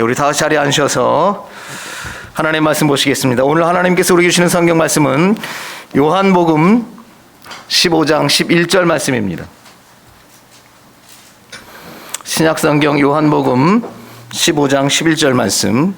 우리 다 같이 자리에 앉으셔서 하나님의 말씀 보시겠습니다. 오늘 하나님께서 우리 주시는 성경 말씀은 요한복음 15장 11절 말씀입니다. 신약성경 요한복음 15장 11절 말씀.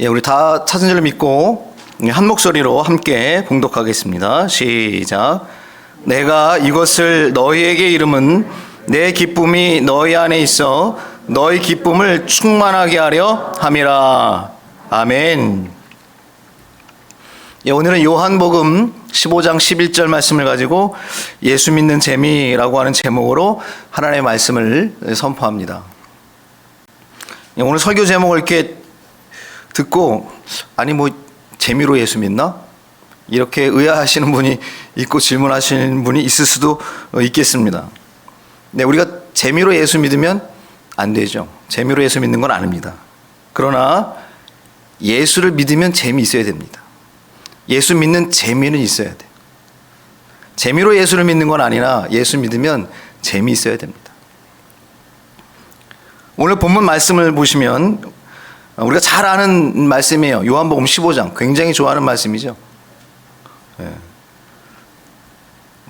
우리 다 찾은 줄 믿고 한 목소리로 함께 봉독하겠습니다. 시작. 내가 이것을 너희에게 이름은 내 기쁨이 너희 안에 있어 너희 기쁨을 충만하게 하려 함이라. 아멘. 오늘은 요한복음 15장 11절 말씀을 가지고 예수 믿는 재미라고 하는 제목으로 하나님의 말씀을 선포합니다. 오늘 설교 제목을 이렇게 듣고 아니 뭐 재미로 예수 믿나? 이렇게 의아하시는 분이 있고 질문하시는 분이 있을 수도 있겠습니다. 네, 우리가 재미로 예수 믿으면 안 되죠. 재미로 예수 믿는 건 아닙니다. 그러나 예수를 믿으면 재미 있어야 됩니다. 예수 믿는 재미는 있어야 돼요. 재미로 예수를 믿는 건 아니라 예수 믿으면 재미 있어야 됩니다. 오늘 본문 말씀을 보시면 우리가 잘 아는 말씀이에요. 요한복음 15장. 굉장히 좋아하는 말씀이죠. 네.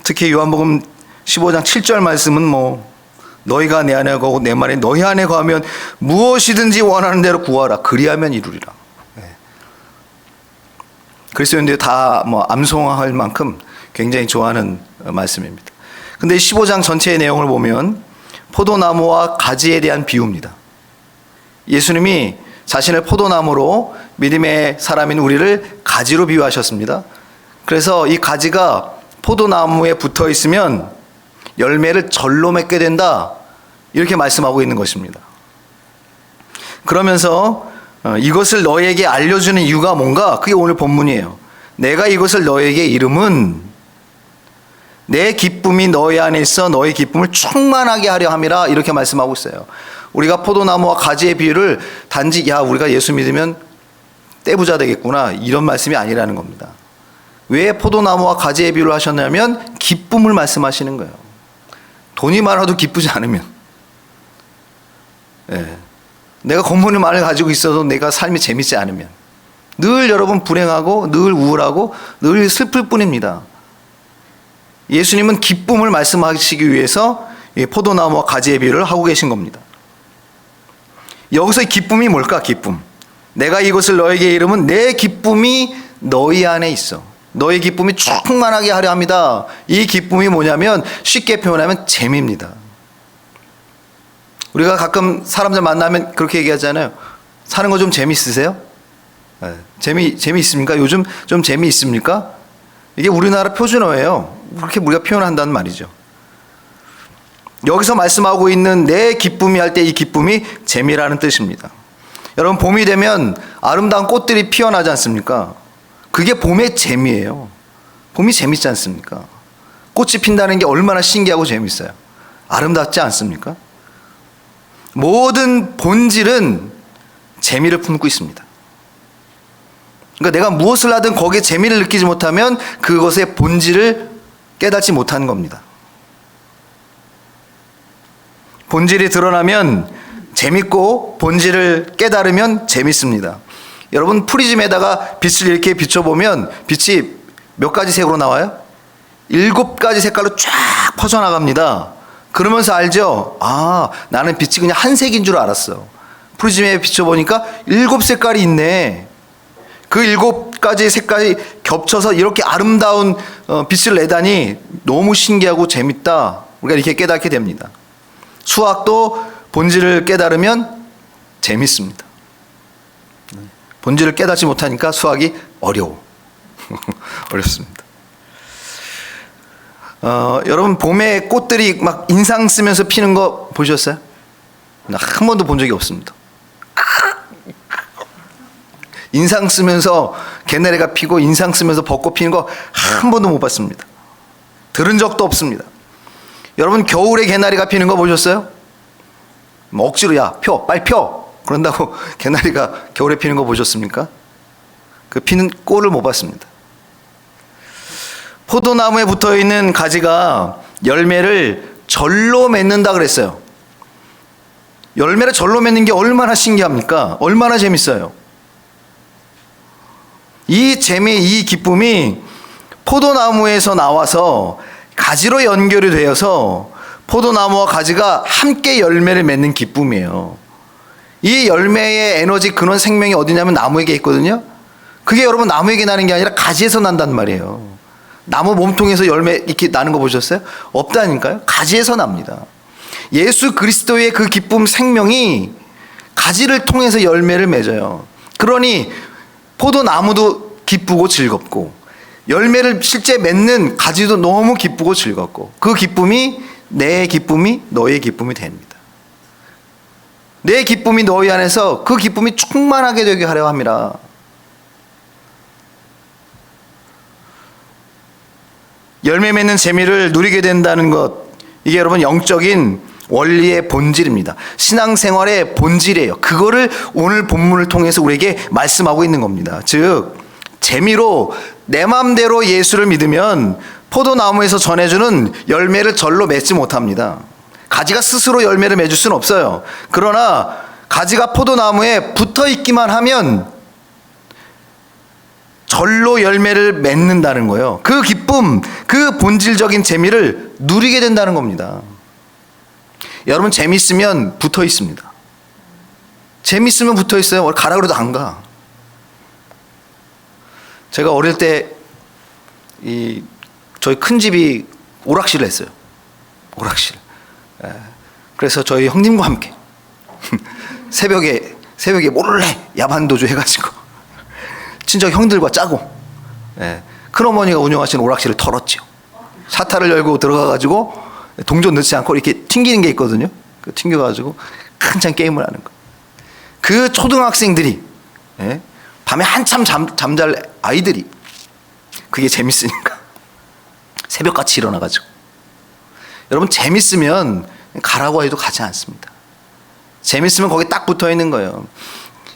특히 요한복음 15장 7절 말씀은 너희가 내 안에 거하고 내 말이 너희 안에 거하면 무엇이든지 원하는 대로 구하라. 그리하면 이루리라. 네. 그리스도인들이 다 암송할 만큼 굉장히 좋아하는 말씀입니다. 근데 15장 전체의 내용을 보면 포도나무와 가지에 대한 비유입니다. 예수님이 자신을 포도나무로 믿음의 사람인 우리를 가지로 비유하셨습니다. 그래서 이 가지가 포도나무에 붙어 있으면 열매를 절로 맺게 된다. 이렇게 말씀하고 있는 것입니다. 그러면서 이것을 너에게 알려주는 이유가 뭔가? 그게 오늘 본문이에요. 내가 이것을 너에게 이름은 내 기쁨이 너희 안에 있어 너희 기쁨을 충만하게 하려 함이라. 이렇게 말씀하고 있어요. 우리가 포도나무와 가지의 비유를 단지 우리가 예수 믿으면 떼부자 되겠구나 이런 말씀이 아니라는 겁니다. 왜 포도나무와 가지의 비유를 하셨냐면 기쁨을 말씀하시는 거예요. 돈이 많아도 기쁘지 않으면, 내가 건물을 많이 가지고 있어도 내가 삶이 재밌지 않으면 늘 여러분 불행하고 늘 우울하고 늘 슬플 뿐입니다. 예수님은 기쁨을 말씀하시기 위해서 포도나무와 가지의 비유를 하고 계신 겁니다. 여기서의 기쁨이 뭘까? 기쁨. 내가 이것을 너에게 이름은 내 기쁨이 너희 안에 있어. 너의 기쁨이 충만하게 하려 합니다. 이 기쁨이 뭐냐면 쉽게 표현하면 재미입니다. 우리가 가끔 사람들 만나면 그렇게 얘기하잖아요. 사는 거 좀 재미있으세요? 재미있습니까? 요즘 좀 재미있습니까? 이게 우리나라 표준어예요. 그렇게 우리가 표현한다는 말이죠. 여기서 말씀하고 있는 내 기쁨이 할 때 이 기쁨이 재미라는 뜻입니다. 여러분 봄이 되면 아름다운 꽃들이 피어나지 않습니까? 그게 봄의 재미예요. 봄이 재밌지 않습니까? 꽃이 핀다는 게 얼마나 신기하고 재밌어요. 아름답지 않습니까? 모든 본질은 재미를 품고 있습니다. 그러니까 내가 무엇을 하든 거기에 재미를 느끼지 못하면 그것의 본질을 깨닫지 못하는 겁니다. 본질이 드러나면 재밌고 본질을 깨달으면 재밌습니다. 여러분 프리즘에다가 빛을 이렇게 비춰보면 빛이 몇 가지 색으로 나와요? 7가지 색깔로 쫙 퍼져나갑니다. 그러면서 알죠? 나는 빛이 그냥 한 색인 줄 알았어. 프리즘에 비춰보니까 7색깔이 있네. 그 7가지 색깔이 겹쳐서 이렇게 아름다운 빛을 내다니 너무 신기하고 재밌다. 우리가 이렇게 깨닫게 됩니다. 수학도 본질을 깨달으면 재밌습니다. 본질을 깨닫지 못하니까 수학이 어려워. 어렵습니다. 여러분 봄에 꽃들이 막 인상 쓰면서 피는 거 보셨어요? 나 한 번도 본 적이 없습니다. 인상 쓰면서 개나리가 피고 인상 쓰면서 벚꽃 피는 거 한 번도 못 봤습니다. 들은 적도 없습니다. 여러분 겨울에 개나리가 피는 거 보셨어요? 뭐 억지로 야 펴 빨리 펴 그런다고 개나리가 겨울에 피는 거 보셨습니까? 그 피는 꼴을 못 봤습니다. 포도나무에 붙어있는 가지가 열매를 절로 맺는다 그랬어요. 열매를 절로 맺는 게 얼마나 신기합니까? 얼마나 재밌어요. 이 재미, 이 기쁨이 포도나무에서 나와서 가지로 연결이 되어서 포도나무와 가지가 함께 열매를 맺는 기쁨이에요. 이 열매의 에너지, 근원, 생명이 어디냐면 나무에게 있거든요. 그게 여러분 나무에게 나는 게 아니라 가지에서 난단 말이에요. 나무 몸통에서 열매 이렇게 나는 거 보셨어요? 없다니까요. 가지에서 납니다. 예수 그리스도의 그 기쁨, 생명이 가지를 통해서 열매를 맺어요. 그러니 포도나무도 기쁘고 즐겁고 열매를 실제 맺는 가지도 너무 기쁘고 즐겁고 그 기쁨이 내 기쁨이 너의 기쁨이 됩니다. 내 기쁨이 너희 안에서 그 기쁨이 충만하게 되게 하려 함이라. 열매 맺는 재미를 누리게 된다는 것, 이게 여러분 영적인 원리의 본질입니다. 신앙생활의 본질이에요. 그거를 오늘 본문을 통해서 우리에게 말씀하고 있는 겁니다. 즉 재미로 내 마음대로 예수를 믿으면 포도나무에서 전해주는 열매를 절로 맺지 못합니다. 가지가 스스로 열매를 맺을 수는 없어요. 그러나 가지가 포도나무에 붙어 있기만 하면 절로 열매를 맺는다는 거예요. 그 기쁨, 그 본질적인 재미를 누리게 된다는 겁니다. 여러분 재밌으면 붙어 있습니다. 재밌으면 붙어 있어요. 가라 그래도 안 가. 제가 어릴 때 저희 큰 집이 오락실을 했어요. 오락실. 그래서 저희 형님과 함께 새벽에 몰래 야반도주 해가지고 친척 형들과 짜고 큰어머니가 운영하시는 오락실을 털었죠. 샤타를 열고 들어가가지고 동전 넣지 않고 이렇게 튕기는 게 있거든요. 튕겨가지고 한참 게임을 하는 거. 그 초등학생들이 밤에 한참 잠잘 아이들이 그게 재밌으니까 새벽같이 일어나가지고 여러분 재밌으면 가라고 해도 가지 않습니다. 재밌으면 거기 딱 붙어 있는 거예요.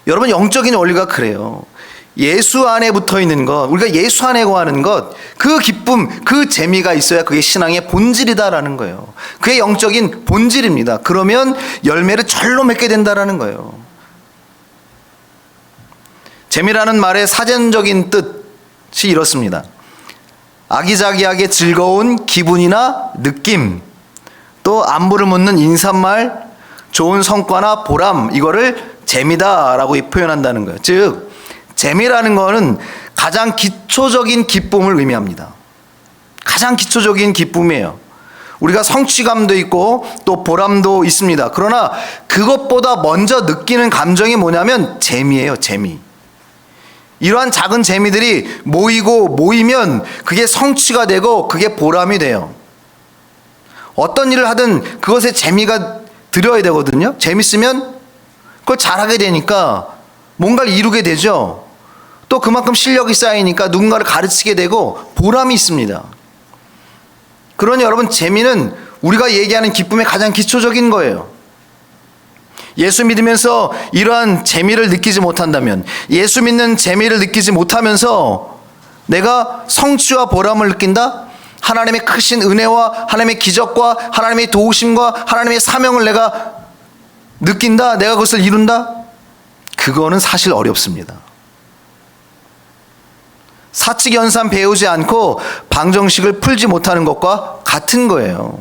여러분 영적인 원리가 그래요. 예수 안에 붙어 있는 것, 우리가 예수 안에 거하는 것, 그 기쁨, 그 재미가 있어야 그게 신앙의 본질이다라는 거예요. 그게 영적인 본질입니다. 그러면 열매를 절로 맺게 된다라는 거예요. 재미라는 말의 사전적인 뜻이 이렇습니다. 아기자기하게 즐거운 기분이나 느낌, 또 안부를 묻는 인사말, 좋은 성과나 보람, 이거를 재미다라고 표현한다는 거예요. 즉 재미라는 거는 가장 기초적인 기쁨을 의미합니다. 가장 기초적인 기쁨이에요. 우리가 성취감도 있고 또 보람도 있습니다. 그러나 그것보다 먼저 느끼는 감정이 뭐냐면 재미예요. 재미. 이러한 작은 재미들이 모이면 그게 성취가 되고 그게 보람이 돼요. 어떤 일을 하든 그것에 재미가 들어야 되거든요. 재밌으면 그걸 잘하게 되니까 뭔가를 이루게 되죠. 또 그만큼 실력이 쌓이니까 누군가를 가르치게 되고 보람이 있습니다. 그러니 여러분 재미는 우리가 얘기하는 기쁨의 가장 기초적인 거예요. 예수 믿으면서 이러한 재미를 느끼지 못한다면, 예수 믿는 재미를 느끼지 못하면서 내가 성취와 보람을 느낀다? 하나님의 크신 은혜와 하나님의 기적과 하나님의 도우심과 하나님의 사명을 내가 느낀다? 내가 그것을 이룬다? 그거는 사실 어렵습니다. 사칙연산 배우지 않고 방정식을 풀지 못하는 것과 같은 거예요.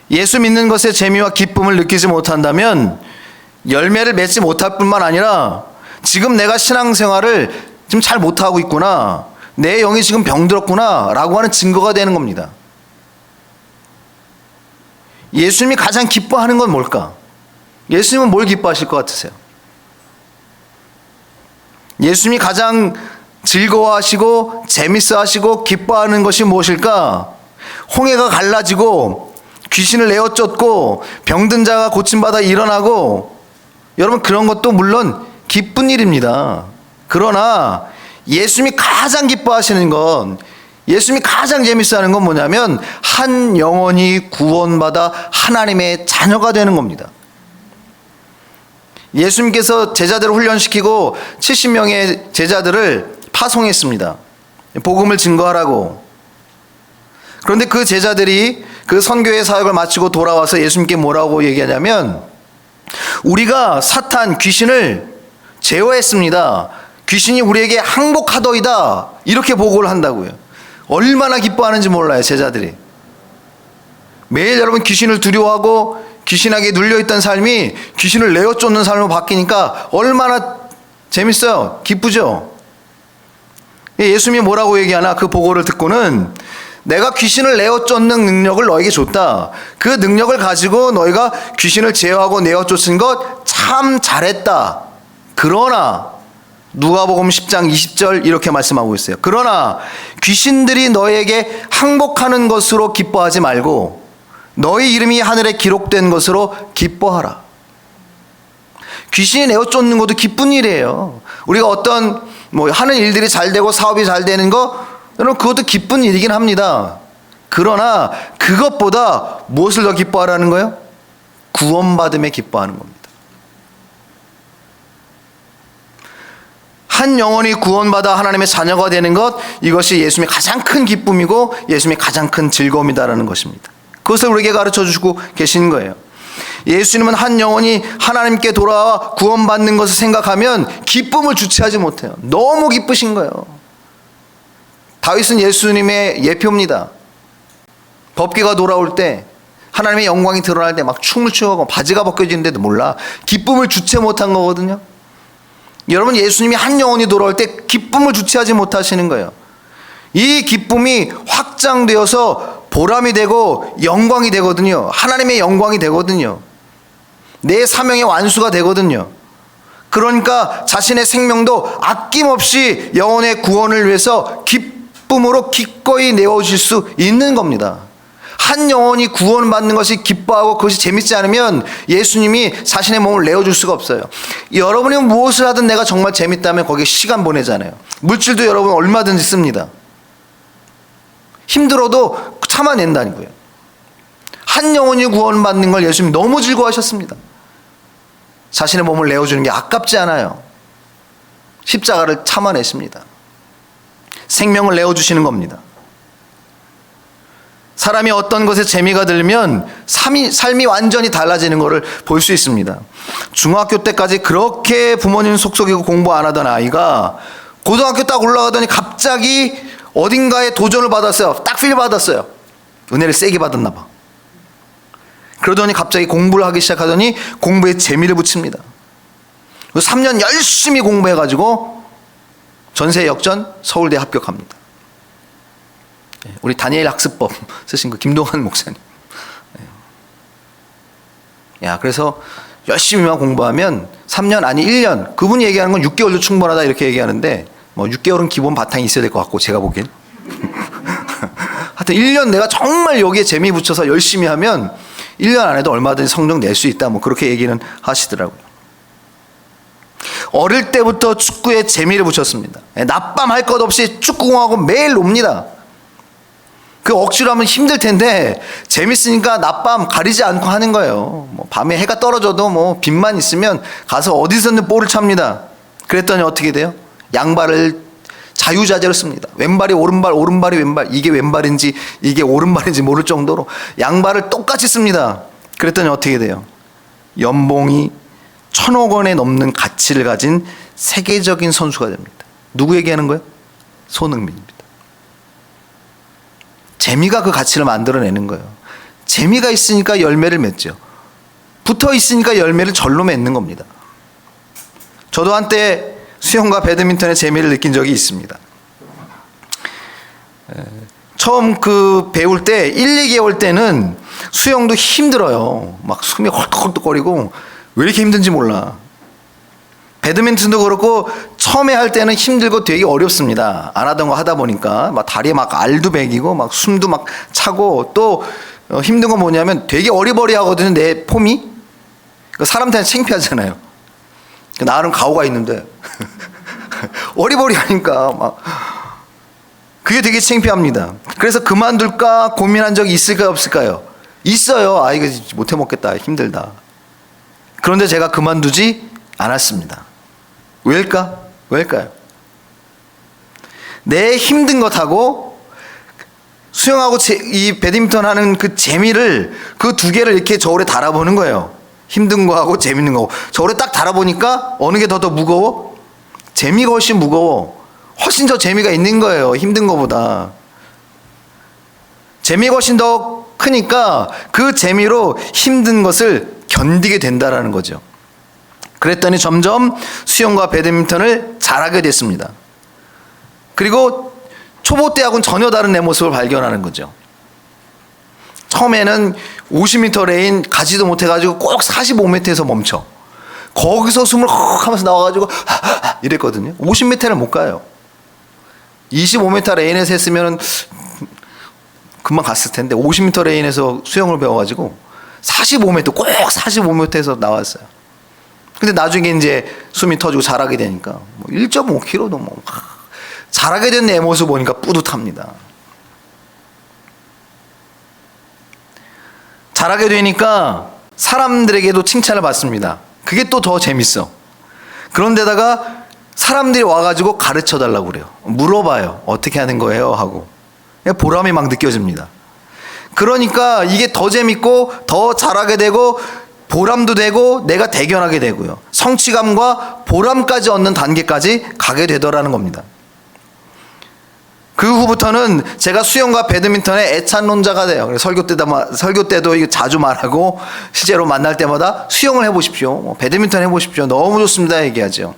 예수 믿는 것의 재미와 기쁨을 느끼지 못한다면 열매를 맺지 못할 뿐만 아니라 지금 내가 신앙생활을 지금 잘 못하고 있구나, 내 영이 지금 병들었구나 라고 하는 증거가 되는 겁니다. 예수님이 가장 기뻐하는 건 뭘까? 예수님은 뭘 기뻐하실 것 같으세요? 예수님이 가장 즐거워하시고 재밌어하시고 기뻐하는 것이 무엇일까? 홍해가 갈라지고 귀신을 내어 쫓고 병든 자가 고침받아 일어나고, 여러분 그런 것도 물론 기쁜 일입니다. 그러나 예수님이 가장 기뻐하시는 건, 예수님이 가장 재밌어하는 건 뭐냐면 한 영혼이 구원받아 하나님의 자녀가 되는 겁니다. 예수님께서 제자들을 훈련시키고 70명의 제자들을 파송했습니다. 복음을 증거하라고. 그런데 그 제자들이 그 선교의 사역을 마치고 돌아와서 예수님께 뭐라고 얘기하냐면, 우리가 사탄, 귀신을 제어했습니다. 귀신이 우리에게 항복하더이다. 이렇게 보고를 한다고요. 얼마나 기뻐하는지 몰라요, 제자들이. 매일 여러분 귀신을 두려워하고 귀신에게 눌려있던 삶이 귀신을 내어 쫓는 삶으로 바뀌니까 얼마나 재밌어요. 기쁘죠? 예수님이 뭐라고 얘기하나, 그 보고를 듣고는 내가 귀신을 내어 쫓는 능력을 너에게 줬다. 그 능력을 가지고 너희가 귀신을 제어하고 내어 쫓은 것 참 잘했다. 그러나 누가복음 10장 20절 이렇게 말씀하고 있어요. 그러나 귀신들이 너희에게 항복하는 것으로 기뻐하지 말고 너희 이름이 하늘에 기록된 것으로 기뻐하라. 귀신이 내어 쫓는 것도 기쁜 일이에요. 우리가 어떤 하는 일들이 잘 되고 사업이 잘 되는 거, 여러분 그것도 기쁜 일이긴 합니다. 그러나 그것보다 무엇을 더 기뻐하라는 거예요? 구원받음에 기뻐하는 겁니다. 한 영혼이 구원받아 하나님의 자녀가 되는 것, 이것이 예수님의 가장 큰 기쁨이고 예수님의 가장 큰 즐거움이다라는 것입니다. 그것을 우리에게 가르쳐 주시고 계신 거예요. 예수님은 한 영혼이 하나님께 돌아와 구원받는 것을 생각하면 기쁨을 주체하지 못해요. 너무 기쁘신 거예요. 다윗은 예수님의 예표입니다. 법궤가 돌아올 때, 하나님의 영광이 드러날 때 막 춤을 추고 바지가 벗겨지는데도 몰라. 기쁨을 주체 못한 거거든요. 여러분, 예수님이 한 영혼이 돌아올 때 기쁨을 주체하지 못하시는 거예요. 이 기쁨이 확장되어서 보람이 되고 영광이 되거든요. 하나님의 영광이 되거든요. 내 사명의 완수가 되거든요. 그러니까 자신의 생명도 아낌없이 영혼의 구원을 위해서 기쁨으로 기꺼이 내어줄 수 있는 겁니다. 한 영혼이 구원받는 것이 기뻐하고 그것이 재밌지 않으면 예수님이 자신의 몸을 내어줄 수가 없어요. 여러분이 무엇을 하든 내가 정말 재밌다면 거기에 시간 보내잖아요. 물질도 여러분 얼마든지 씁니다. 힘들어도 참아낸다는 거예요. 한 영혼이 구원받는 걸 예수님이 너무 즐거워하셨습니다. 자신의 몸을 내어주는 게 아깝지 않아요. 십자가를 참아내십니다. 생명을 내어주시는 겁니다. 사람이 어떤 것에 재미가 들면 삶이 완전히 달라지는 것을 볼 수 있습니다. 중학교 때까지 그렇게 부모님 속속이고 공부 안 하던 아이가 고등학교 딱 올라가더니 갑자기 어딘가에 도전을 받았어요. 딱 필 받았어요. 은혜를 세게 받았나 봐. 그러더니 갑자기 공부를 하기 시작하더니 공부에 재미를 붙입니다. 3년 열심히 공부해가지고 전세 역전 서울대 합격합니다. 우리 다니엘 학습법 쓰신 그 김동환 목사님. 야, 그래서 열심히만 공부하면 3년 아니 1년, 그분이 얘기하는 건 6개월도 충분하다 이렇게 얘기하는데 6개월은 기본 바탕이 있어야 될 것 같고 제가 보기엔 하여튼 1년 내가 정말 여기에 재미 붙여서 열심히 하면 1년 안에도 얼마든지 성적 낼 수 있다 그렇게 얘기는 하시더라고요. 어릴 때부터 축구에 재미를 붙였습니다. 낮밤 할 것 없이 축구공하고 매일 놉니다. 그 억지로 하면 힘들 텐데 재밌으니까 낮밤 가리지 않고 하는 거예요. 밤에 해가 떨어져도 빛만 있으면 가서 어디서든 볼을 찹니다. 그랬더니 어떻게 돼요? 양발을 자유자재로 씁니다. 왼발이 오른발, 오른발이 왼발. 이게 왼발인지 이게 오른발인지 모를 정도로 양발을 똑같이 씁니다. 그랬더니 어떻게 돼요? 연봉이 1,000억 원에 넘는 가치를 가진 세계적인 선수가 됩니다. 누구 얘기하는 거예요? 손흥민입니다. 재미가 그 가치를 만들어내는 거예요. 재미가 있으니까 열매를 맺죠. 붙어 있으니까 열매를 절로 맺는 겁니다. 저도 한때 수영과 배드민턴의 재미를 느낀 적이 있습니다. 처음 배울 때 1, 2개월 때는 수영도 힘들어요. 막 숨이 헐떡헐떡거리고 왜 이렇게 힘든지 몰라. 배드민턴도 그렇고 처음에 할 때는 힘들고 되게 어렵습니다. 안 하던 거 하다 보니까 막 다리에 막 알도 배기고 막 숨도 막 차고 또 힘든 건 뭐냐면 되게 어리버리하거든요. 내 폼이. 사람들한테 창피하잖아요. 나름 가오가 있는데 어리버리하니까 막 그게 되게 창피합니다. 그래서 그만둘까 고민한 적이 있을까요, 없을까요? 있어요. 이거 못해 먹겠다, 힘들다. 그런데 제가 그만두지 않았습니다. 왜일까? 왜일까요? 내 힘든 것하고 수영하고 이 배드민턴 하는 그 재미를, 그 두 개를 이렇게 저울에 달아보는 거예요. 힘든 거하고 재밌는 거하고. 저울에 딱 달아보니까 어느 게 더 무거워? 재미가 훨씬 무거워. 훨씬 더 재미가 있는 거예요. 힘든 거보다. 재미가 훨씬 더 크니까 그 재미로 힘든 것을 견디게 된다라는 거죠. 그랬더니 점점 수영과 배드민턴을 잘하게 됐습니다. 그리고 초보 때하고는 전혀 다른 내 모습을 발견하는 거죠. 처음에는 50m 레인 가지도 못해가지고 꼭 45m에서 멈춰. 거기서 숨을 헉 하면서 나와가지고 이랬거든요. 50m를 못 가요. 25m 레인에서 했으면 금방 갔을 텐데 50m 레인에서 수영을 배워가지고 45m, 꼭 45m에서 나왔어요. 근데 나중에 이제 숨이 터지고 잘하게 되니까 1.5km도 잘하게 된 내 모습 보니까 뿌듯합니다. 잘하게 되니까 사람들에게도 칭찬을 받습니다. 그게 또 더 재밌어. 그런데다가 사람들이 와가지고 가르쳐 달라고 그래요. 물어봐요. 어떻게 하는 거예요? 하고. 보람이 막 느껴집니다. 그러니까 이게 더 재밌고 더 잘하게 되고 보람도 되고 내가 대견하게 되고요. 성취감과 보람까지 얻는 단계까지 가게 되더라는 겁니다. 그 후부터는 제가 수영과 배드민턴의 애찬론자가 돼요. 설교 때도 이거 자주 말하고 실제로 만날 때마다 수영을 해보십시오. 배드민턴 해보십시오. 너무 좋습니다. 얘기하죠.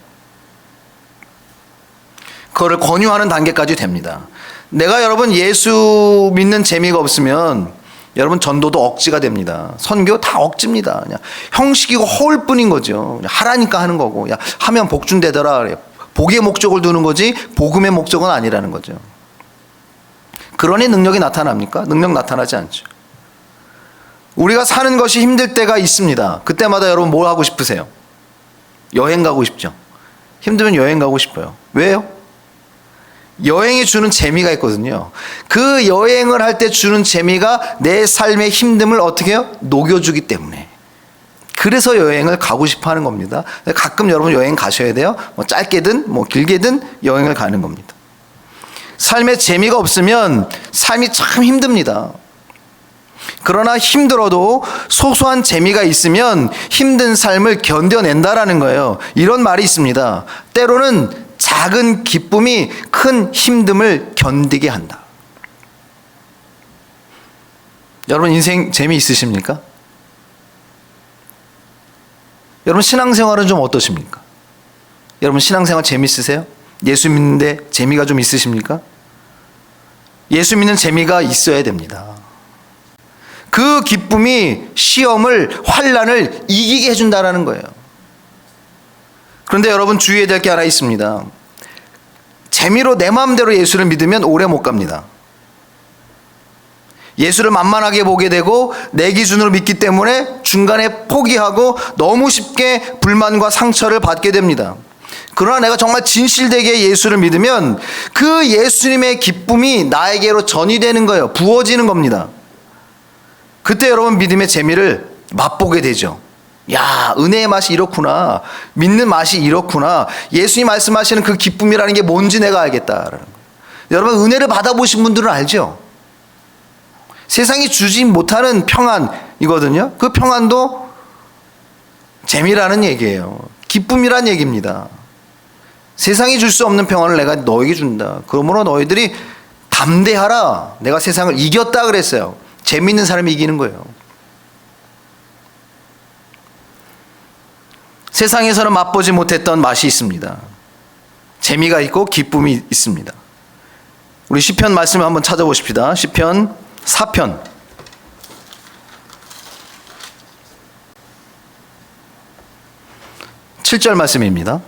그거를 권유하는 단계까지 됩니다. 내가 여러분 예수 믿는 재미가 없으면 여러분 전도도 억지가 됩니다. 선교 다 억지입니다. 그냥 형식이고 허울 뿐인 거죠. 그냥 하라니까 하는 거고, 야 하면 복 준대더라 그래요. 복의 목적을 두는 거지 복음의 목적은 아니라는 거죠. 그러니 능력이 나타납니까? 능력 나타나지 않죠. 우리가 사는 것이 힘들 때가 있습니다. 그때마다 여러분 뭘 하고 싶으세요? 여행 가고 싶죠. 힘들면 여행 가고 싶어요. 왜요? 여행이 주는 재미가 있거든요. 그 여행을 할 때 주는 재미가 내 삶의 힘듦을 어떻게 해요? 녹여주기 때문에. 그래서 여행을 가고 싶어 하는 겁니다. 가끔 여러분 여행 가셔야 돼요. 짧게든 길게든 여행을 가는 겁니다. 삶에 재미가 없으면 삶이 참 힘듭니다. 그러나 힘들어도 소소한 재미가 있으면 힘든 삶을 견뎌낸다라는 거예요. 이런 말이 있습니다. 때로는 작은 기쁨이 큰 힘듦을 견디게 한다. 여러분 인생 재미있으십니까? 여러분 신앙생활은 좀 어떠십니까? 여러분 신앙생활 재미있으세요? 예수 믿는데 재미가 좀 있으십니까? 예수 믿는 재미가 있어야 됩니다. 그 기쁨이 시험을, 환난을 이기게 해준다는 거예요. 그런데 여러분 주의해야 될 게 하나 있습니다. 재미로 내 마음대로 예수를 믿으면 오래 못 갑니다. 예수를 만만하게 보게 되고 내 기준으로 믿기 때문에 중간에 포기하고 너무 쉽게 불만과 상처를 받게 됩니다. 그러나 내가 정말 진실되게 예수를 믿으면 그 예수님의 기쁨이 나에게로 전이되는 거예요. 부어지는 겁니다. 그때 여러분 믿음의 재미를 맛보게 되죠. 야, 은혜의 맛이 이렇구나. 믿는 맛이 이렇구나. 예수님 말씀하시는 그 기쁨이라는 게 뭔지 내가 알겠다라는 거예요. 여러분 은혜를 받아보신 분들은 알죠? 세상이 주지 못하는 평안이거든요. 그 평안도 재미라는 얘기예요. 기쁨이란 얘기입니다. 세상이 줄 수 없는 평안을 내가 너에게 준다. 그러므로 너희들이 담대하라. 내가 세상을 이겼다 그랬어요. 재미있는 사람이 이기는 거예요. 세상에서는 맛보지 못했던 맛이 있습니다. 재미가 있고 기쁨이 있습니다. 우리 시편 말씀을 한번 찾아보십시다. 시편 4편 7절 말씀입니다.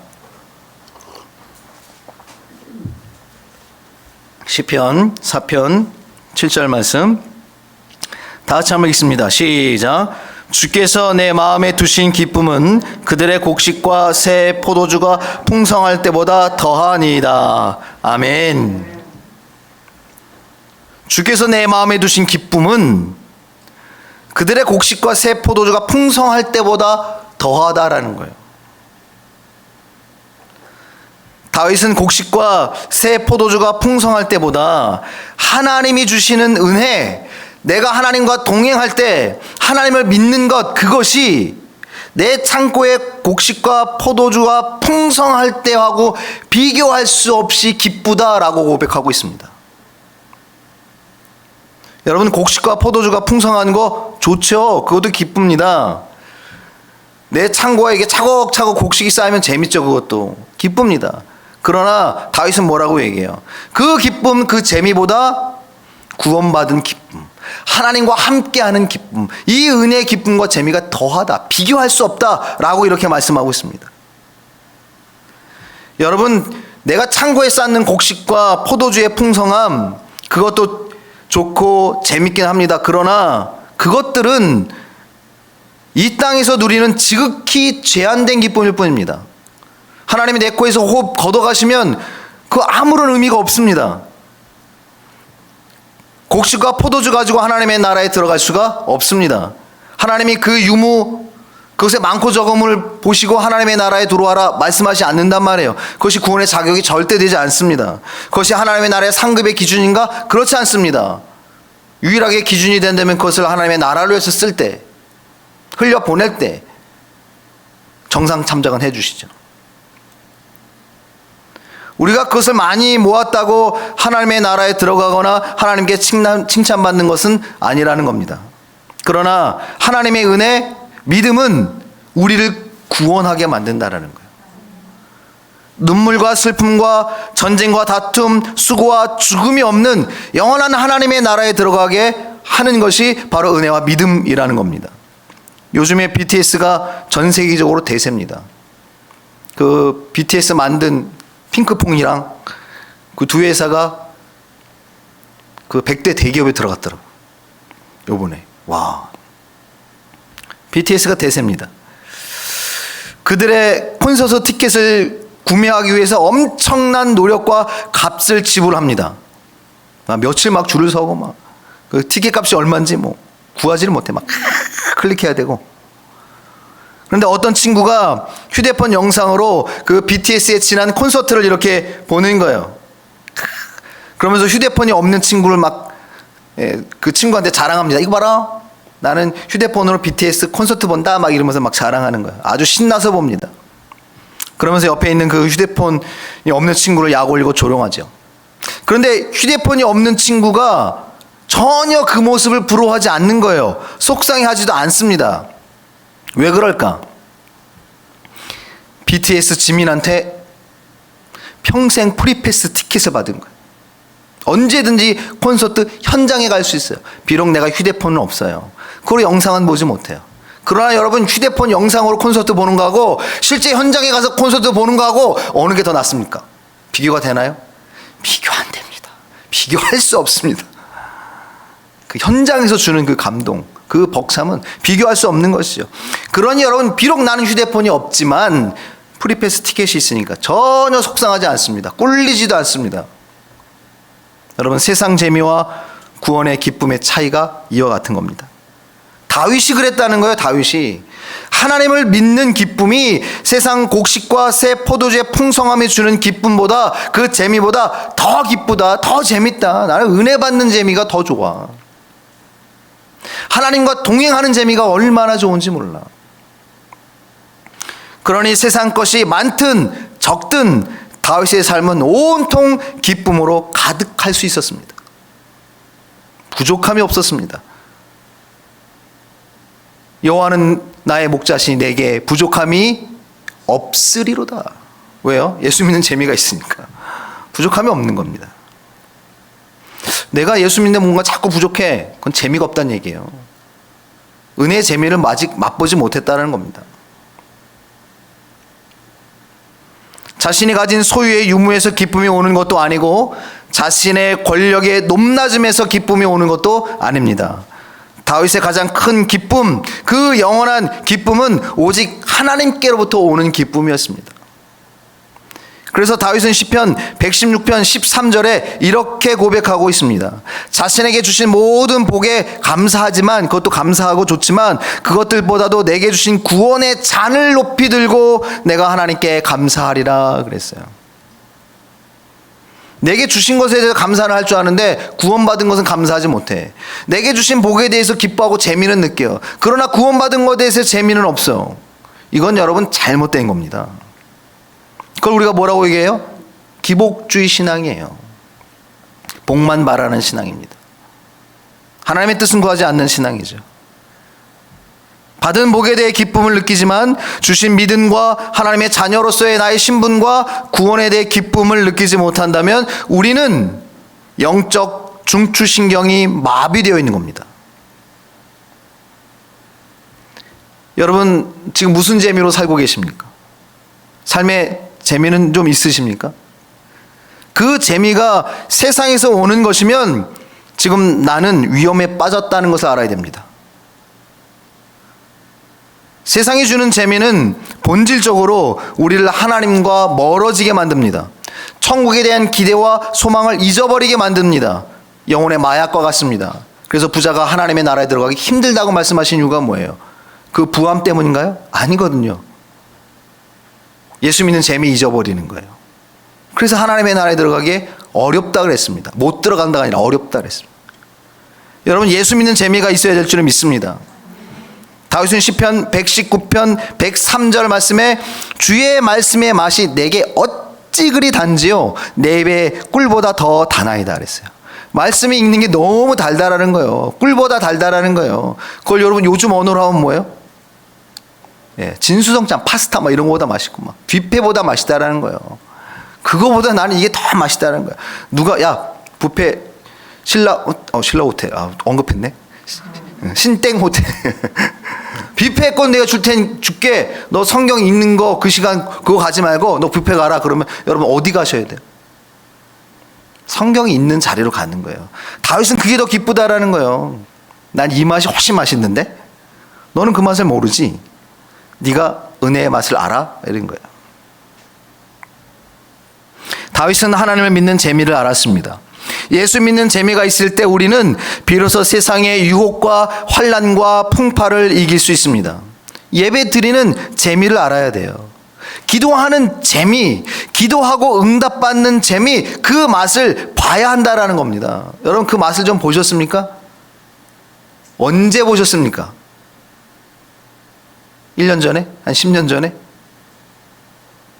시편 4편 7절 말씀 다 같이 한번 읽습니다. 시작. 주께서 내 마음에 두신 기쁨은 그들의 곡식과 새 포도주가 풍성할 때보다 더하니이다. 아멘. 주께서 내 마음에 두신 기쁨은 그들의 곡식과 새 포도주가 풍성할 때보다 더하다라는 거예요. 다윗은 곡식과 새 포도주가 풍성할 때보다 하나님이 주시는 은혜, 내가 하나님과 동행할 때 하나님을 믿는 것, 그것이 내 창고에 곡식과 포도주가 풍성할 때하고 비교할 수 없이 기쁘다라고 고백하고 있습니다. 여러분, 곡식과 포도주가 풍성한 거 좋죠? 그것도 기쁩니다. 내 창고에 이게 차곡차곡 곡식이 쌓이면 재밌죠. 그것도 기쁩니다. 그러나 다윗은 뭐라고 얘기해요? 그 기쁨, 그 재미보다 구원받은 기쁨, 하나님과 함께하는 기쁨, 이 은혜의 기쁨과 재미가 더하다, 비교할 수 없다라고 이렇게 말씀하고 있습니다. 여러분, 내가 창고에 쌓는 곡식과 포도주의 풍성함, 그것도 좋고 재밌긴 합니다. 그러나 그것들은 이 땅에서 누리는 지극히 제한된 기쁨일 뿐입니다. 하나님이 내 코에서 호흡 걷어가시면 그 아무런 의미가 없습니다. 곡식과 포도주 가지고 하나님의 나라에 들어갈 수가 없습니다. 하나님이 그 유무, 그것의 많고 적음을 보시고 하나님의 나라에 들어와라 말씀하지 않는단 말이에요. 그것이 구원의 자격이 절대 되지 않습니다. 그것이 하나님의 나라의 상급의 기준인가? 그렇지 않습니다. 유일하게 기준이 된다면 그것을 하나님의 나라를 위해서 쓸 때, 흘려 보낼 때 정상 참작은 해주시죠. 우리가 그것을 많이 모았다고 하나님의 나라에 들어가거나 하나님께 칭찬받는 것은 아니라는 겁니다. 그러나 하나님의 은혜, 믿음은 우리를 구원하게 만든다라는 거예요. 눈물과 슬픔과 전쟁과 다툼, 수고와 죽음이 없는 영원한 하나님의 나라에 들어가게 하는 것이 바로 은혜와 믿음이라는 겁니다. 요즘에 BTS가 전 세계적으로 대세입니다. 그 BTS 만든 핑크퐁이랑 그 두 회사가 그 100대 대기업에 들어갔더라고요. 요번에. 와. BTS가 대세입니다. 그들의 콘서트 티켓을 구매하기 위해서 엄청난 노력과 값을 지불합니다. 며칠 막 줄을 서고 막 그 티켓 값이 얼마인지 뭐 구하지를 못해. 막 클릭해야 되고. 그런데 어떤 친구가 휴대폰 영상으로 그 BTS의 지난 콘서트를 이렇게 보는 거예요. 그러면서 휴대폰이 없는 친구를 막 그 친구한테 자랑합니다. 이거 봐라, 나는 휴대폰으로 BTS 콘서트 본다, 막 이러면서 막 자랑하는 거예요. 아주 신나서 봅니다. 그러면서 옆에 있는 그 휴대폰이 없는 친구를 약 올리고 조롱하죠. 그런데 휴대폰이 없는 친구가 전혀 그 모습을 부러워하지 않는 거예요. 속상해하지도 않습니다. 왜 그럴까? BTS 지민한테 평생 프리패스 티켓을 받은 거예요. 언제든지 콘서트 현장에 갈 수 있어요. 비록 내가 휴대폰은 없어요. 그리고 영상은 보지 못해요. 그러나 여러분, 휴대폰 영상으로 콘서트 보는 거하고 실제 현장에 가서 콘서트 보는 거하고 어느 게 더 낫습니까? 비교가 되나요? 비교 안 됩니다. 비교할 수 없습니다. 그 현장에서 주는 그 감동, 그 벅참은 비교할 수 없는 것이죠. 그러니 여러분, 비록 나는 휴대폰이 없지만 프리패스 티켓이 있으니까 전혀 속상하지 않습니다. 꿀리지도 않습니다. 여러분, 세상 재미와 구원의 기쁨의 차이가 이와 같은 겁니다. 다윗이 그랬다는 거예요. 다윗이 하나님을 믿는 기쁨이 세상 곡식과 새 포도주의 풍성함이 주는 기쁨보다, 그 재미보다 더 기쁘다, 더 재밌다. 나는 은혜 받는 재미가 더 좋아. 하나님과 동행하는 재미가 얼마나 좋은지 몰라. 그러니 세상 것이 많든 적든 다윗의 삶은 온통 기쁨으로 가득할 수 있었습니다. 부족함이 없었습니다. 여호와는 나의 목자시니 내게 부족함이 없으리로다. 왜요? 예수 믿는 재미가 있으니까. 부족함이 없는 겁니다. 내가 예수 믿는데 뭔가 자꾸 부족해. 그건 재미가 없다는 얘기예요. 은혜의 재미를 아직 맛보지 못했다는 겁니다. 자신이 가진 소유의 유무에서 기쁨이 오는 것도 아니고 자신의 권력의 높낮음에서 기쁨이 오는 것도 아닙니다. 다윗의 가장 큰 기쁨, 그 영원한 기쁨은 오직 하나님께로부터 오는 기쁨이었습니다. 그래서 다윗은 시편 116편 13절에 이렇게 고백하고 있습니다. 자신에게 주신 모든 복에 감사하지만, 그것도 감사하고 좋지만 그것들보다도 내게 주신 구원의 잔을 높이 들고 내가 하나님께 감사하리라 그랬어요. 내게 주신 것에 대해서 감사를 할 줄 아는데 구원받은 것은 감사하지 못해. 내게 주신 복에 대해서 기뻐하고 재미는 느껴. 그러나 구원받은 것에 대해서 재미는 없어. 이건 여러분 잘못된 겁니다. 그걸 우리가 뭐라고 얘기해요? 기복주의 신앙이에요. 복만 바라는 신앙입니다. 하나님의 뜻은 구하지 않는 신앙이죠. 받은 복에 대해 기쁨을 느끼지만 주신 믿음과 하나님의 자녀로서의 나의 신분과 구원에 대해 기쁨을 느끼지 못한다면 우리는 영적 중추신경이 마비되어 있는 겁니다. 여러분 지금 무슨 재미로 살고 계십니까? 삶의 재미는 좀 있으십니까? 그 재미가 세상에서 오는 것이면 지금 나는 위험에 빠졌다는 것을 알아야 됩니다. 세상이 주는 재미는 본질적으로 우리를 하나님과 멀어지게 만듭니다. 천국에 대한 기대와 소망을 잊어버리게 만듭니다. 영혼의 마약과 같습니다. 그래서 부자가 하나님의 나라에 들어가기 힘들다고 말씀하신 이유가 뭐예요? 그 부함 때문인가요? 아니거든요. 예수 믿는 재미 잊어버리는 거예요. 그래서 하나님의 나라에 들어가기에 어렵다 그랬습니다. 못 들어간다가 아니라 어렵다 그랬습니다. 여러분 예수 믿는 재미가 있어야 될 줄은 믿습니다. 다윗은 시편 119편 103절 말씀에 주의 말씀의 맛이 내게 어찌 그리 단지요 내 입에 꿀보다 더 다나이다 그랬어요. 말씀이 읽는 게 너무 달달하는 거예요. 꿀보다 달달하는 거예요. 그걸 여러분 요즘 언어로 하면 뭐예요? 예, 진수성찬 파스타 막 이런 거보다 맛있고 막 뷔페보다 맛있다라는 거예요. 그거보다 나는 이게 더 맛있다는 거야. 누가 야 뷔페 신라 호텔 언급했네. 신땡 호텔 뷔페권 내가 줄게. 너 성경 읽는 거 그 시간 그거 가지 말고 너 뷔페 가라. 그러면 여러분 어디 가셔야 돼요? 성경이 있는 자리로 가는 거예요. 다윗은 그게 더 기쁘다라는 거예요. 난 이 맛이 훨씬 맛있는데 너는 그 맛을 모르지. 네가 은혜의 맛을 알아? 이런 거예요. 다윗은 하나님을 믿는 재미를 알았습니다. 예수 믿는 재미가 있을 때 우리는 비로소 세상의 유혹과 환난과 풍파를 이길 수 있습니다. 예배 드리는 재미를 알아야 돼요. 기도하는 재미, 기도하고 응답받는 재미, 그 맛을 봐야 한다라는 겁니다. 여러분 그 맛을 좀 보셨습니까? 언제 보셨습니까? 1년 전에? 한 10년 전에?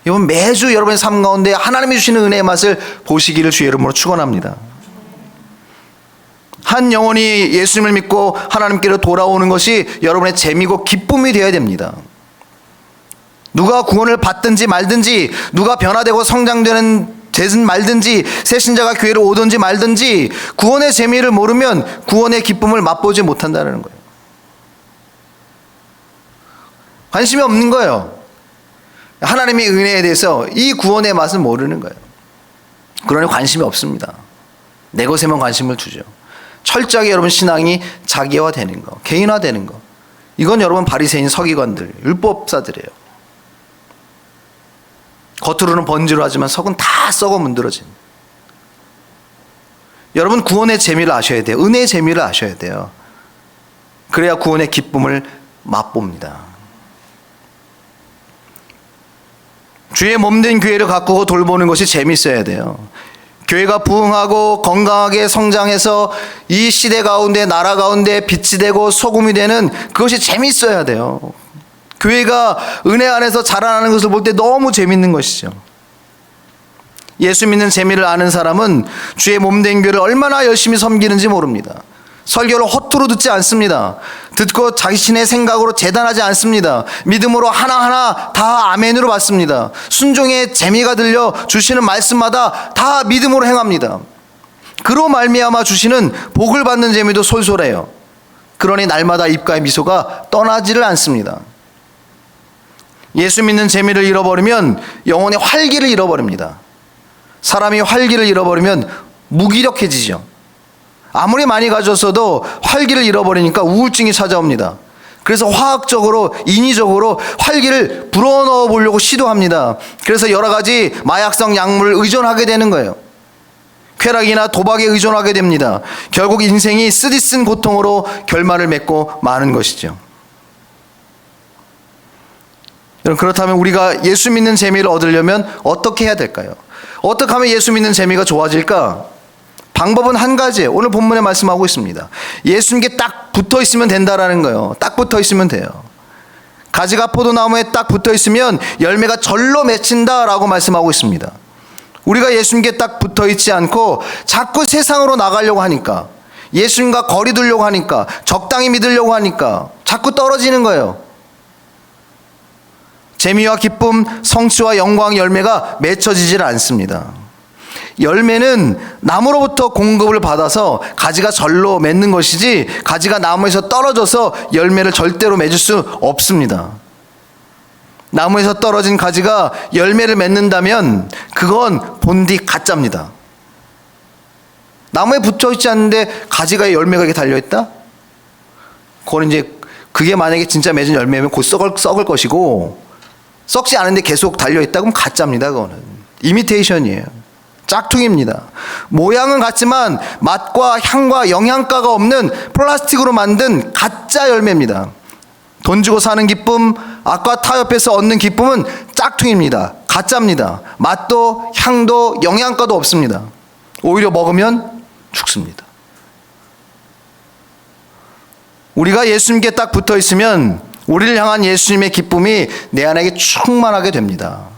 이번 매주 여러분의 삶 가운데 하나님이 주시는 은혜의 맛을 보시기를 주의 이름으로 축원합니다. 한 영혼이 예수님을 믿고 하나님께로 돌아오는 것이 여러분의 재미고 기쁨이 되어야 됩니다. 누가 구원을 받든지 말든지, 누가 변화되고 성장되는 되든 말든지, 새 신자가 교회로 오든지 말든지 구원의 재미를 모르면 구원의 기쁨을 맛보지 못한다는 거예요. 관심이 없는 거예요. 하나님의 은혜에 대해서 이 구원의 맛을 모르는 거예요. 그러니 관심이 없습니다. 내 것에만 관심을 두죠. 철저하게 여러분 신앙이 자기화되는 거, 개인화되는 거. 이건 여러분 바리새인 서기관들, 율법사들이에요. 겉으로는 번지르하지만 속은 다 썩어 문드러진. 여러분 구원의 재미를 아셔야 돼요. 은혜의 재미를 아셔야 돼요. 그래야 구원의 기쁨을 맛봅니다. 주의 몸된 교회를 가꾸고 돌보는 것이 재밌어야 돼요. 교회가 부흥하고 건강하게 성장해서 이 시대 가운데 나라 가운데 빛이 되고 소금이 되는 그것이 재밌어야 돼요. 교회가 은혜 안에서 자라나는 것을 볼 때 너무 재밌는 것이죠. 예수 믿는 재미를 아는 사람은 주의 몸된 교회를 얼마나 열심히 섬기는지 모릅니다. 설교를 허투루 듣지 않습니다. 듣고 자신의 생각으로 재단하지 않습니다. 믿음으로 하나하나 다 아멘으로 받습니다. 순종의 재미가 들려 주시는 말씀마다 다 믿음으로 행합니다. 그로 말미암아 주시는 복을 받는 재미도 솔솔해요. 그러니 날마다 입가의 미소가 떠나지를 않습니다. 예수 믿는 재미를 잃어버리면 영혼의 활기를 잃어버립니다. 사람이 활기를 잃어버리면 무기력해지죠. 아무리 많이 가졌어도 활기를 잃어버리니까 우울증이 찾아옵니다. 그래서 화학적으로 인위적으로 활기를 불어넣어 보려고 시도합니다. 그래서 여러 가지 마약성 약물을 의존하게 되는 거예요. 쾌락이나 도박에 의존하게 됩니다. 결국 인생이 쓰디쓴 고통으로 결말을 맺고 마는 것이죠. 여러분, 그렇다면 우리가 예수 믿는 재미를 얻으려면 어떻게 해야 될까요? 어떻게 하면 예수 믿는 재미가 좋아질까? 방법은 한 가지예요. 오늘 본문에 말씀하고 있습니다. 예수님께 딱 붙어 있으면 된다라는 거예요. 딱 붙어 있으면 돼요. 가지가 포도나무에 딱 붙어 있으면 열매가 절로 맺힌다라고 말씀하고 있습니다. 우리가 예수님께 딱 붙어 있지 않고 자꾸 세상으로 나가려고 하니까, 예수님과 거리 두려고 하니까, 적당히 믿으려고 하니까 자꾸 떨어지는 거예요. 재미와 기쁨, 성취와 영광, 열매가 맺혀지질 않습니다. 열매는 나무로부터 공급을 받아서 가지가 절로 맺는 것이지, 가지가 나무에서 떨어져서 열매를 절대로 맺을 수 없습니다. 나무에서 떨어진 가지가 열매를 맺는다면 그건 본디 가짜입니다. 나무에 붙어 있지 않는데 가지가 열매가 이렇게 달려있다? 그건 이제, 그게 만약에 진짜 맺은 열매면 곧 썩을 것이고, 썩지 않은데 계속 달려있다? 그럼 가짜입니다. 그거는 이미테이션이에요. 짝퉁입니다. 모양은 같지만 맛과 향과 영양가가 없는 플라스틱으로 만든 가짜 열매입니다. 돈 주고 사는 기쁨, 아까 타협해서 얻는 기쁨은 짝퉁입니다. 가짜입니다. 맛도 향도 영양가도 없습니다. 오히려 먹으면 죽습니다. 우리가 예수님께 딱 붙어 있으면 우리를 향한 예수님의 기쁨이 내 안에게 충만하게 됩니다.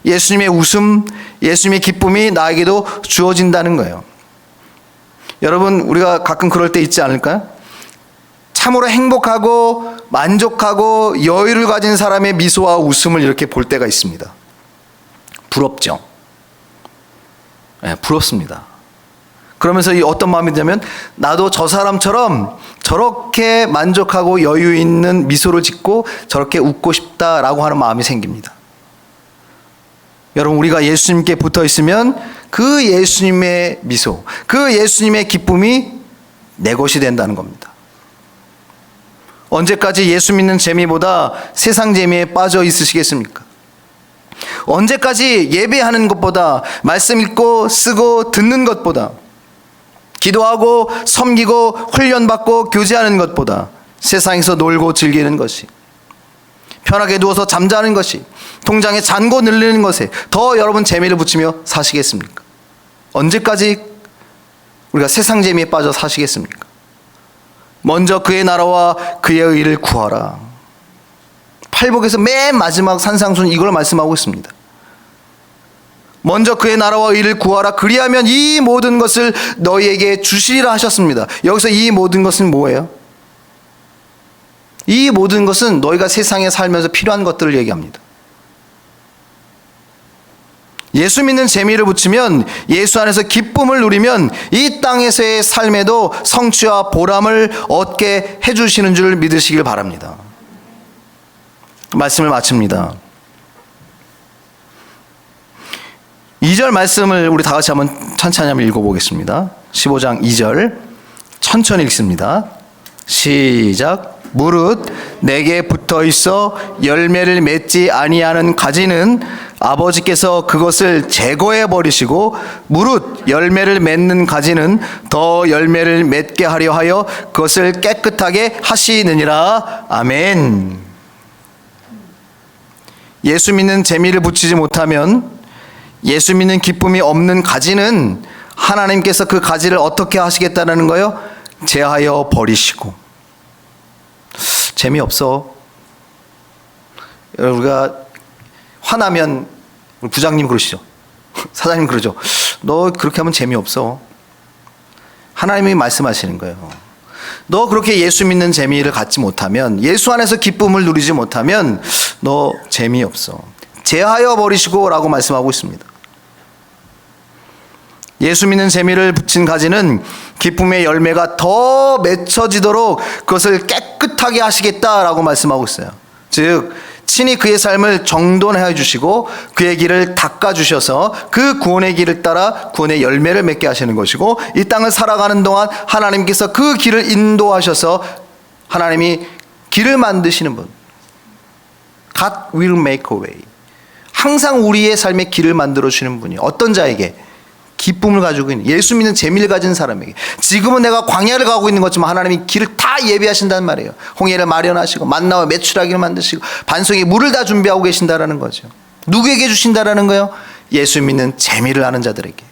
예수님의 웃음, 예수님의 기쁨이 나에게도 주어진다는 거예요. 여러분, 우리가 가끔 그럴 때 있지 않을까요? 참으로 행복하고 만족하고 여유를 가진 사람의 미소와 웃음을 이렇게 볼 때가 있습니다. 부럽죠? 네, 부럽습니다. 그러면서 이 어떤 마음이 들냐면, 나도 저 사람처럼 저렇게 만족하고 여유 있는 미소를 짓고 저렇게 웃고 싶다라고 하는 마음이 생깁니다. 여러분, 우리가 예수님께 붙어 있으면 그 예수님의 미소, 그 예수님의 기쁨이 내 것이 된다는 겁니다. 언제까지 예수 믿는 재미보다 세상 재미에 빠져 있으시겠습니까? 언제까지 예배하는 것보다, 말씀 읽고 쓰고 듣는 것보다, 기도하고 섬기고 훈련받고 교제하는 것보다 세상에서 놀고 즐기는 것이, 편하게 누워서 잠자는 것이, 통장에 잔고 늘리는 것에 더 여러분 재미를 붙이며 사시겠습니까? 언제까지 우리가 세상 재미에 빠져 사시겠습니까? 먼저 그의 나라와 그의 의를 구하라. 팔복에서 맨 마지막 산상수는 이걸 말씀하고 있습니다. 먼저 그의 나라와 의를 구하라. 그리하면 이 모든 것을 너희에게 주시리라 하셨습니다. 여기서 이 모든 것은 뭐예요? 이 모든 것은 너희가 세상에 살면서 필요한 것들을 얘기합니다. 예수 믿는 재미를 붙이면, 예수 안에서 기쁨을 누리면 이 땅에서의 삶에도 성취와 보람을 얻게 해주시는 줄 믿으시길 바랍니다. 말씀을 마칩니다. 2절 말씀을 우리 다 같이 한번 천천히 한번 읽어보겠습니다. 15장 2절 천천히 읽습니다. 시작. 무릇 내게 붙어 있어 열매를 맺지 아니하는 가지는 아버지께서 그것을 제거해 버리시고, 무릇 열매를 맺는 가지는 더 열매를 맺게 하려 하여 그것을 깨끗하게 하시느니라. 아멘. 예수 믿는 재미를 붙이지 못하면, 예수 믿는 기쁨이 없는 가지는 하나님께서 그 가지를 어떻게 하시겠다는 거예요? 제하여 버리시고. 재미없어. 우리가 화나면 우리 부장님 그러시죠. 사장님 그러죠. 너 그렇게 하면 재미없어. 하나님이 말씀하시는 거예요. 너 그렇게 예수 믿는 재미를 갖지 못하면, 예수 안에서 기쁨을 누리지 못하면 너 재미없어. 제하여 버리시고 라고 말씀하고 있습니다. 예수 믿는 재미를 붙인 가지는 기쁨의 열매가 더 맺혀지도록 그것을 깨끗하게 하시겠다라고 말씀하고 있어요. 즉, 친히 그의 삶을 정돈해 주시고 그의 길을 닦아 주셔서 그 구원의 길을 따라 구원의 열매를 맺게 하시는 것이고, 이 땅을 살아가는 동안 하나님께서 그 길을 인도하셔서, 하나님이 길을 만드시는 분, God will make a way. 항상 우리의 삶의 길을 만들어 주시는 분이 어떤 자에게? 기쁨을 가지고 있는, 예수 믿는 재미를 가진 사람에게, 지금은 내가 광야를 가고 있는 것지만 하나님이 길을 다 예비하신다는 말이에요. 홍해를 마련하시고 만나와 메추라기를 만드시고 반석에 물을 다 준비하고 계신다라는 거죠. 누구에게 주신다라는 거예요? 예수 믿는 재미를 아는 자들에게.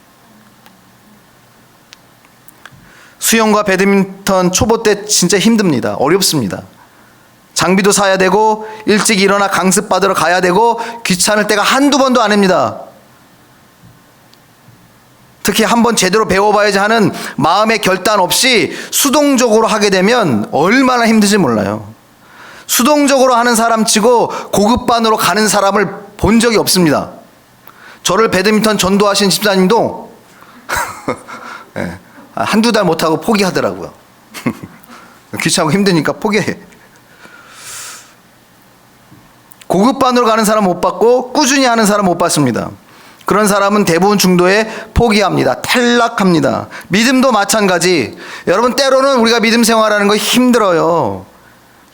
수영과 배드민턴 초보 때 진짜 힘듭니다. 어렵습니다. 장비도 사야 되고 일찍 일어나 강습 받으러 가야 되고 귀찮을 때가 한두 번도 아닙니다. 특히 한번 제대로 배워봐야지 하는 마음의 결단 없이 수동적으로 하게 되면 얼마나 힘든지 몰라요. 수동적으로 하는 사람 치고 고급반으로 가는 사람을 본 적이 없습니다. 저를 배드민턴 전도하신 집사님도 네, 한두 달 못하고 포기하더라고요. 귀찮고 힘드니까 포기해. 고급반으로 가는 사람 못 봤고 꾸준히 하는 사람 못 봤습니다. 그런 사람은 대부분 중도에 포기합니다. 탈락합니다. 믿음도 마찬가지. 여러분, 때로는 우리가 믿음 생활하는 거 힘들어요.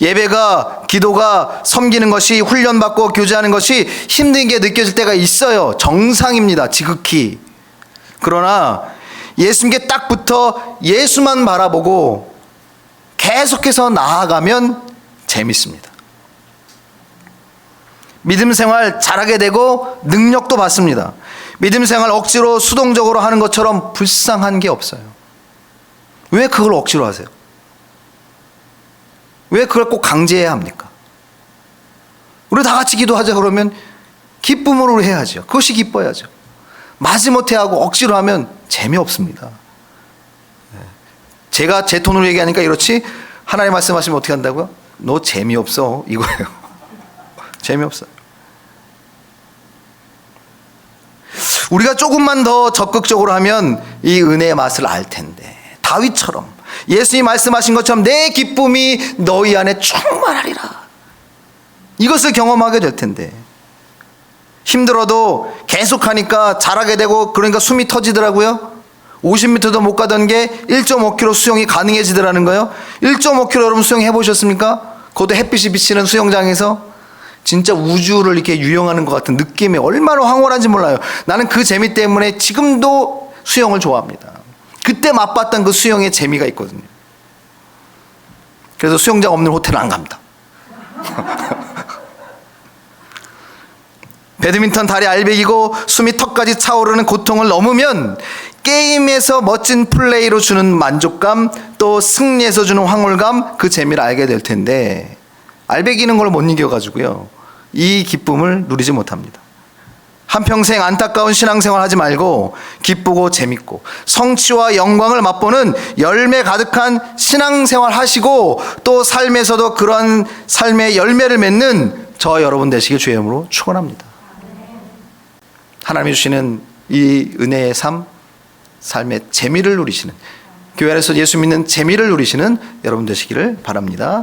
예배가, 기도가, 섬기는 것이, 훈련받고 교제하는 것이 힘든 게 느껴질 때가 있어요. 정상입니다. 지극히. 그러나 예수님께 딱 붙어 예수만 바라보고 계속해서 나아가면 재밌습니다. 믿음 생활 잘하게 되고 능력도 받습니다. 믿음 생활 억지로 수동적으로 하는 것처럼 불쌍한 게 없어요. 왜 그걸 억지로 하세요? 왜 그걸 꼭 강제해야 합니까? 우리 다 같이 기도하자 그러면 기쁨으로 해야죠. 그것이 기뻐야죠. 마지못해 하고 억지로 하면 재미없습니다. 제가 제 톤으로 얘기하니까 이렇지, 하나님 말씀하시면 어떻게 한다고요? 너 재미없어, 이거예요. 재미없어요. 우리가 조금만 더 적극적으로 하면 이 은혜의 맛을 알 텐데, 다윗처럼 예수님이 말씀하신 것처럼 내 기쁨이 너희 안에 충만하리라, 이것을 경험하게 될 텐데, 힘들어도 계속하니까 잘하게 되고, 그러니까 숨이 터지더라고요. 50m도 못 가던 게 1.5km 수영이 가능해지더라는 거예요. 1.5km 여러분 수영 해보셨습니까? 그것도 햇빛이 비치는 수영장에서 진짜 우주를 이렇게 유영하는 것 같은 느낌이 얼마나 황홀한지 몰라요. 나는 그 재미 때문에 지금도 수영을 좋아합니다. 그때 맛봤던 그 수영의 재미가 있거든요. 그래서 수영장 없는 호텔은 안 갑니다. 배드민턴 다리 알배기고 숨이 턱까지 차오르는 고통을 넘으면 게임에서 멋진 플레이로 주는 만족감, 또 승리에서 주는 황홀감, 그 재미를 알게 될 텐데, 알배기는 걸 못 이겨가지고요, 이 기쁨을 누리지 못합니다. 한평생 안타까운 신앙생활 하지 말고 기쁘고 재밌고 성취와 영광을 맛보는 열매 가득한 신앙생활 하시고, 또 삶에서도 그런 삶의 열매를 맺는 저 여러분 되시길 주의 이름으로 축원합니다. 하나님이 주시는 이 은혜의 삶, 삶의 재미를 누리시는, 교회 안에서 예수 믿는 재미를 누리시는 여러분 되시기를 바랍니다.